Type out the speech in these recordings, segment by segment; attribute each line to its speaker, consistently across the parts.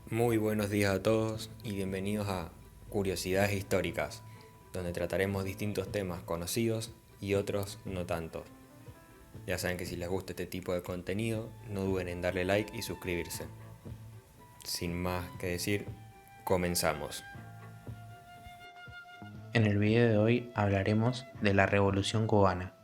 Speaker 1: Muy buenos días a todos y bienvenidos a Curiosidades Históricas, donde trataremos distintos temas conocidos y otros no tanto. Ya saben que si les gusta este tipo de contenido, no duden en darle like y suscribirse. Sin más que decir, comenzamos.
Speaker 2: En el video de hoy hablaremos de la Revolución Cubana.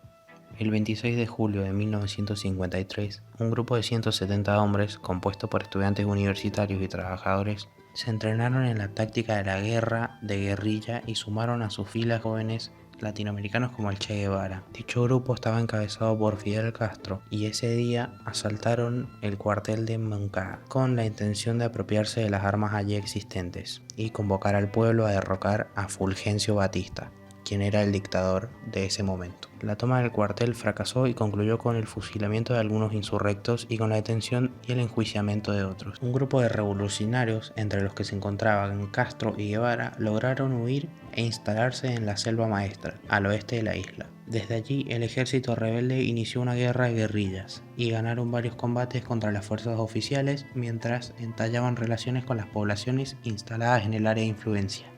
Speaker 2: El 26 de julio de 1953, un grupo de 170 hombres, compuesto por estudiantes universitarios y trabajadores, se entrenaron en la táctica de la guerra de guerrilla y sumaron a sus filas jóvenes latinoamericanos como el Che Guevara. Dicho grupo estaba encabezado por Fidel Castro y ese día asaltaron el cuartel de Moncada con la intención de apropiarse de las armas allí existentes y convocar al pueblo a derrocar a Fulgencio Batista, quien era el dictador de ese momento. La toma del cuartel fracasó y concluyó con el fusilamiento de algunos insurrectos y con la detención y el enjuiciamiento de otros. Un grupo de revolucionarios, entre los que se encontraban Castro y Guevara, lograron huir e instalarse en la Selva Maestra, al oeste de la isla. Desde allí, el ejército rebelde inició una guerra de guerrillas y ganaron varios combates contra las fuerzas oficiales mientras entallaban relaciones con las poblaciones instaladas en el área de influencia.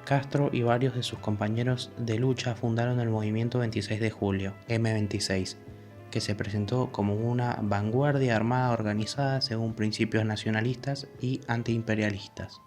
Speaker 2: Castro y varios de sus compañeros de lucha fundaron el movimiento 26 de julio, M26, que se presentó como una vanguardia armada organizada según principios nacionalistas y antiimperialistas,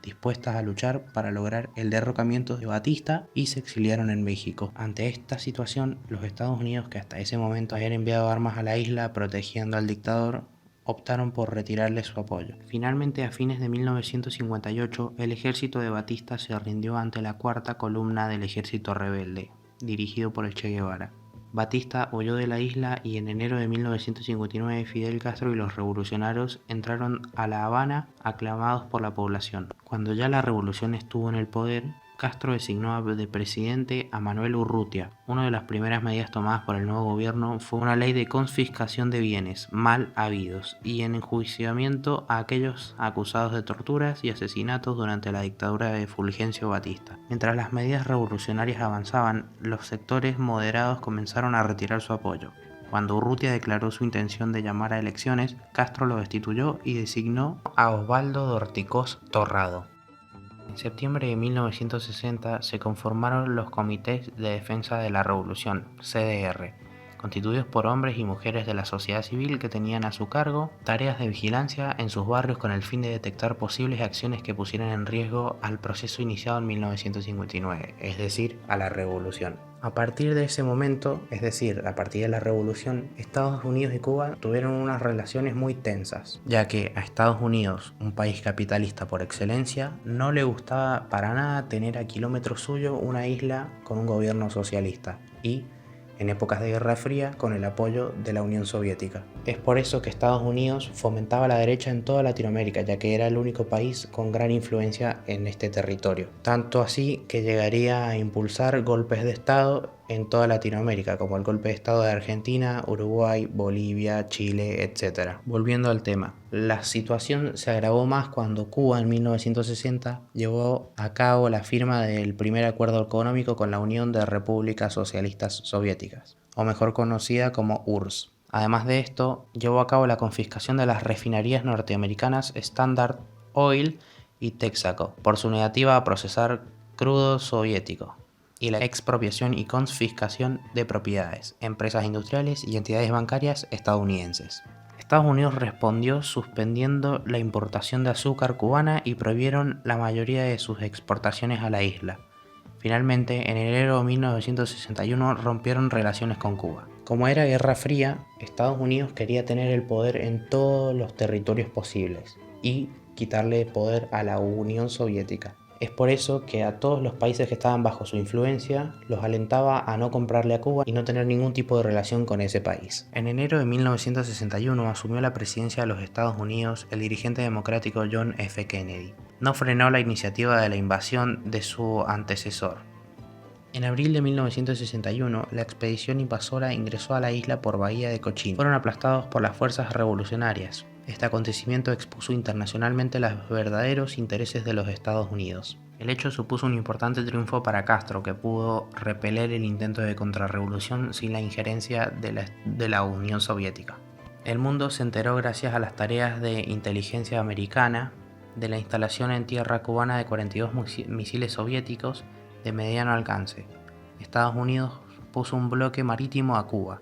Speaker 2: dispuestas a luchar para lograr el derrocamiento de Batista, y se exiliaron en México. Ante esta situación, los Estados Unidos, que hasta ese momento habían enviado armas a la isla protegiendo al dictador, optaron por retirarle su apoyo. Finalmente, a fines de 1958, el ejército de Batista se rindió ante la cuarta columna del ejército rebelde, dirigido por el Che Guevara. Batista huyó de la isla y en enero de 1959 Fidel Castro y los revolucionarios entraron a La Habana aclamados por la población. Cuando ya la revolución estuvo en el poder, Castro designó de presidente a Manuel Urrutia. Una de las primeras medidas tomadas por el nuevo gobierno fue una ley de confiscación de bienes mal habidos y en enjuiciamiento a aquellos acusados de torturas y asesinatos durante la dictadura de Fulgencio Batista. Mientras las medidas revolucionarias avanzaban, los sectores moderados comenzaron a retirar su apoyo. Cuando Urrutia declaró su intención de llamar a elecciones, Castro lo destituyó y designó a Osvaldo Dorticós Torrado. En septiembre de 1960 se conformaron los Comités de Defensa de la Revolución, CDR, constituidos por hombres y mujeres de la sociedad civil que tenían a su cargo tareas de vigilancia en sus barrios con el fin de detectar posibles acciones que pusieran en riesgo al proceso iniciado en 1959, es decir, a la revolución. A partir de ese momento, es decir, a partir de la revolución, Estados Unidos y Cuba tuvieron unas relaciones muy tensas, ya que a Estados Unidos, un país capitalista por excelencia, no le gustaba para nada tener a kilómetros suyo una isla con un gobierno socialista y, en épocas de Guerra Fría, con el apoyo de la Unión Soviética. Es por eso que Estados Unidos fomentaba la derecha en toda Latinoamérica, ya que era el único país con gran influencia en este territorio. Tanto así que llegaría a impulsar golpes de Estado en toda Latinoamérica, como el golpe de Estado de Argentina, Uruguay, Bolivia, Chile, etc. Volviendo al tema, la situación se agravó más cuando Cuba en 1960 llevó a cabo la firma del primer acuerdo económico con la Unión de Repúblicas Socialistas Soviéticas, o mejor conocida como URSS. Además de esto, llevó a cabo la confiscación de las refinerías norteamericanas Standard Oil y Texaco por su negativa a procesar crudo soviético, y la expropiación y confiscación de propiedades, empresas industriales y entidades bancarias estadounidenses. Estados Unidos respondió suspendiendo la importación de azúcar cubana y prohibieron la mayoría de sus exportaciones a la isla. Finalmente, en enero de 1961 rompieron relaciones con Cuba. Como era Guerra Fría, Estados Unidos quería tener el poder en todos los territorios posibles y quitarle poder a la Unión Soviética. Es por eso que a todos los países que estaban bajo su influencia los alentaba a no comprarle a Cuba y no tener ningún tipo de relación con ese país. En enero de 1961 asumió la presidencia de los Estados Unidos el dirigente democrático John F. Kennedy. No frenó la iniciativa de la invasión de su antecesor. En abril de 1961, la expedición invasora ingresó a la isla por Bahía de Cochín. Fueron aplastados por las fuerzas revolucionarias. Este acontecimiento expuso internacionalmente los verdaderos intereses de los Estados Unidos. El hecho supuso un importante triunfo para Castro, que pudo repeler el intento de contrarrevolución sin la injerencia de la Unión Soviética. El mundo se enteró gracias a las tareas de inteligencia americana de la instalación en tierra cubana de 42 misiles soviéticos de mediano alcance. Estados Unidos puso un bloque marítimo a Cuba.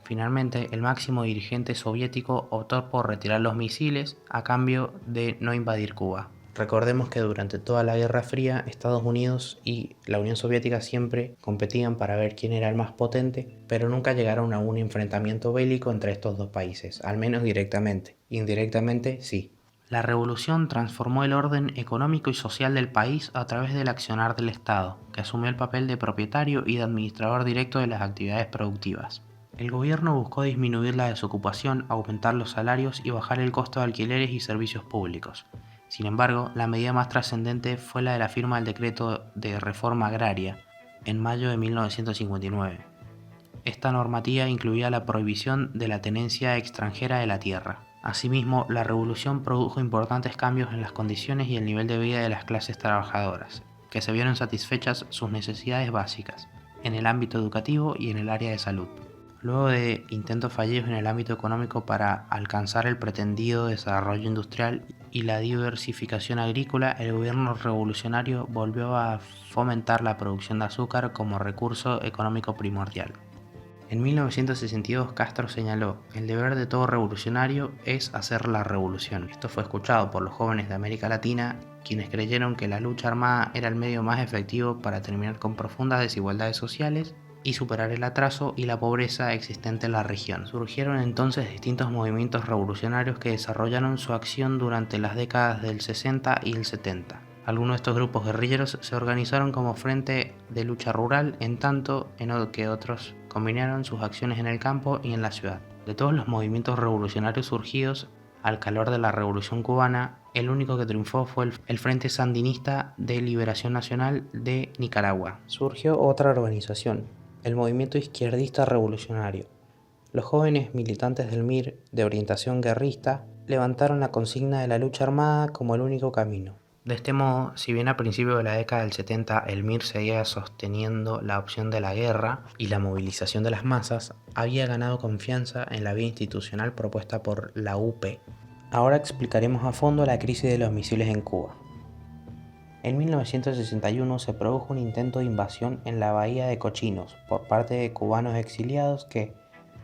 Speaker 2: Finalmente, el máximo dirigente soviético optó por retirar los misiles a cambio de no invadir Cuba. Recordemos que durante toda la Guerra Fría, Estados Unidos y la Unión Soviética siempre competían para ver quién era el más potente, pero nunca llegaron a un enfrentamiento bélico entre estos dos países, al menos directamente. Indirectamente, sí. La revolución transformó el orden económico y social del país a través del accionar del Estado, que asumió el papel de propietario y de administrador directo de las actividades productivas. El gobierno buscó disminuir la desocupación, aumentar los salarios y bajar el costo de alquileres y servicios públicos. Sin embargo, la medida más trascendente fue la de la firma del Decreto de Reforma Agraria, en mayo de 1959. Esta normativa incluía la prohibición de la tenencia extranjera de la tierra. Asimismo, la revolución produjo importantes cambios en las condiciones y el nivel de vida de las clases trabajadoras, que se vieron satisfechas sus necesidades básicas, en el ámbito educativo y en el área de salud. Luego de intentos fallidos en el ámbito económico para alcanzar el pretendido desarrollo industrial y la diversificación agrícola, el gobierno revolucionario volvió a fomentar la producción de azúcar como recurso económico primordial. En 1962 Castro señaló: "El deber de todo revolucionario es hacer la revolución". Esto fue escuchado por los jóvenes de América Latina, quienes creyeron que la lucha armada era el medio más efectivo para terminar con profundas desigualdades sociales y superar el atraso y la pobreza existente en la región. Surgieron entonces distintos movimientos revolucionarios que desarrollaron su acción durante las décadas del 60 y el 70. Algunos de estos grupos guerrilleros se organizaron como Frente de Lucha Rural, en tanto que otros combinaron sus acciones en el campo y en la ciudad. De todos los movimientos revolucionarios surgidos al calor de la Revolución Cubana, el único que triunfó fue el Frente Sandinista de Liberación Nacional de Nicaragua. Surgió otra organización, el Movimiento Izquierdista Revolucionario. Los jóvenes militantes del MIR, de orientación guerrista, levantaron la consigna de la lucha armada como el único camino. De este modo, si bien a principios de la década del 70 el MIR seguía sosteniendo la opción de la guerra y la movilización de las masas, había ganado confianza en la vía institucional propuesta por la UP. Ahora explicaremos a fondo la crisis de los misiles en Cuba. En 1961 se produjo un intento de invasión en la bahía de Cochinos por parte de cubanos exiliados que,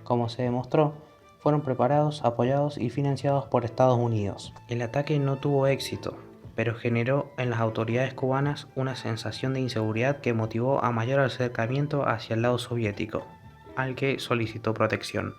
Speaker 2: como se demostró, fueron preparados, apoyados y financiados por Estados Unidos. El ataque no tuvo éxito, pero generó en las autoridades cubanas una sensación de inseguridad que motivó a mayor acercamiento hacia el lado soviético, al que solicitó protección.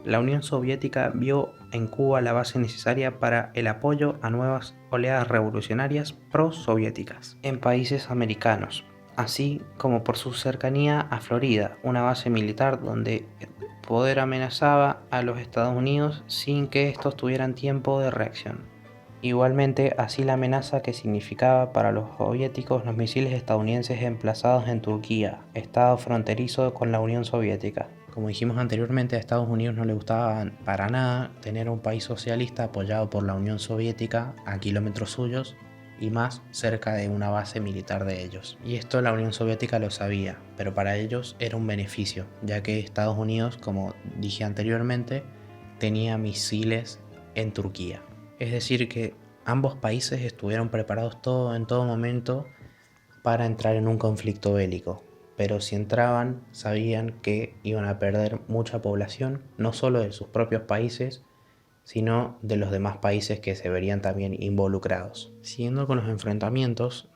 Speaker 2: La Unión Soviética vio en Cuba la base necesaria para el apoyo a nuevas oleadas revolucionarias pro-soviéticas en países americanos, así como por su cercanía a Florida, una base militar donde el poder amenazaba a los Estados Unidos sin que estos tuvieran tiempo de reacción. Igualmente, así la amenaza que significaba para los soviéticos los misiles estadounidenses emplazados en Turquía, estado fronterizo con la Unión Soviética. Como dijimos anteriormente, a Estados Unidos no le gustaba para nada tener un país socialista apoyado por la Unión Soviética a kilómetros suyos y más cerca de una base militar de ellos. Y esto la Unión Soviética lo sabía, pero para ellos era un beneficio, ya que Estados Unidos, como dije anteriormente, tenía misiles en Turquía. Es decir que ambos países estuvieron preparados en todo momento para entrar en un conflicto bélico. Pero si entraban, sabían que iban a perder mucha población, no solo de sus propios países, sino de los demás países que se verían también involucrados. Siguiendo con los enfrentamientos,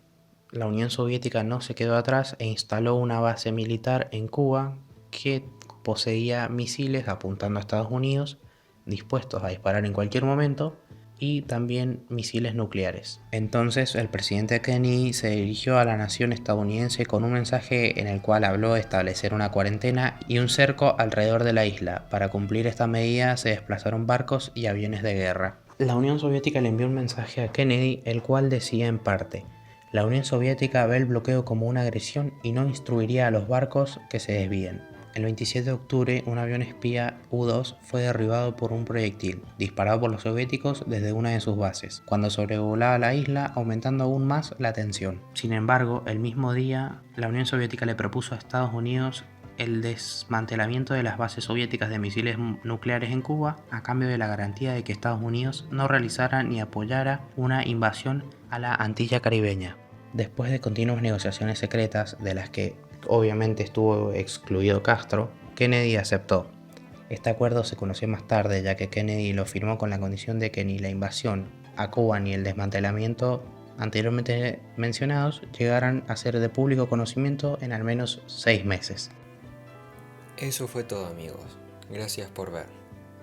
Speaker 2: la Unión Soviética no se quedó atrás e instaló una base militar en Cuba que poseía misiles apuntando a Estados Unidos, dispuestos a disparar en cualquier momento, y también misiles nucleares. Entonces el presidente Kennedy se dirigió a la nación estadounidense con un mensaje en el cual habló de establecer una cuarentena y un cerco alrededor de la isla. Para cumplir esta medida se desplazaron barcos y aviones de guerra. La Unión Soviética le envió un mensaje a Kennedy, el cual decía en parte: "La Unión Soviética ve el bloqueo como una agresión y no instruiría a los barcos que se desvíen". El 27 de octubre, un avión espía U-2 fue derribado por un proyectil, disparado por los soviéticos desde una de sus bases, cuando sobrevolaba la isla, aumentando aún más la tensión. Sin embargo, el mismo día, la Unión Soviética le propuso a Estados Unidos el desmantelamiento de las bases soviéticas de misiles nucleares en Cuba a cambio de la garantía de que Estados Unidos no realizara ni apoyara una invasión a la Antilla caribeña. Después de continuas negociaciones secretas, de las que obviamente estuvo excluido Castro, Kennedy aceptó. Este acuerdo se conoció más tarde, ya que Kennedy lo firmó con la condición de que ni la invasión a Cuba ni el desmantelamiento anteriormente mencionados llegaran a ser de público conocimiento en al menos 6 meses.
Speaker 1: Eso fue todo, amigos. Gracias por ver.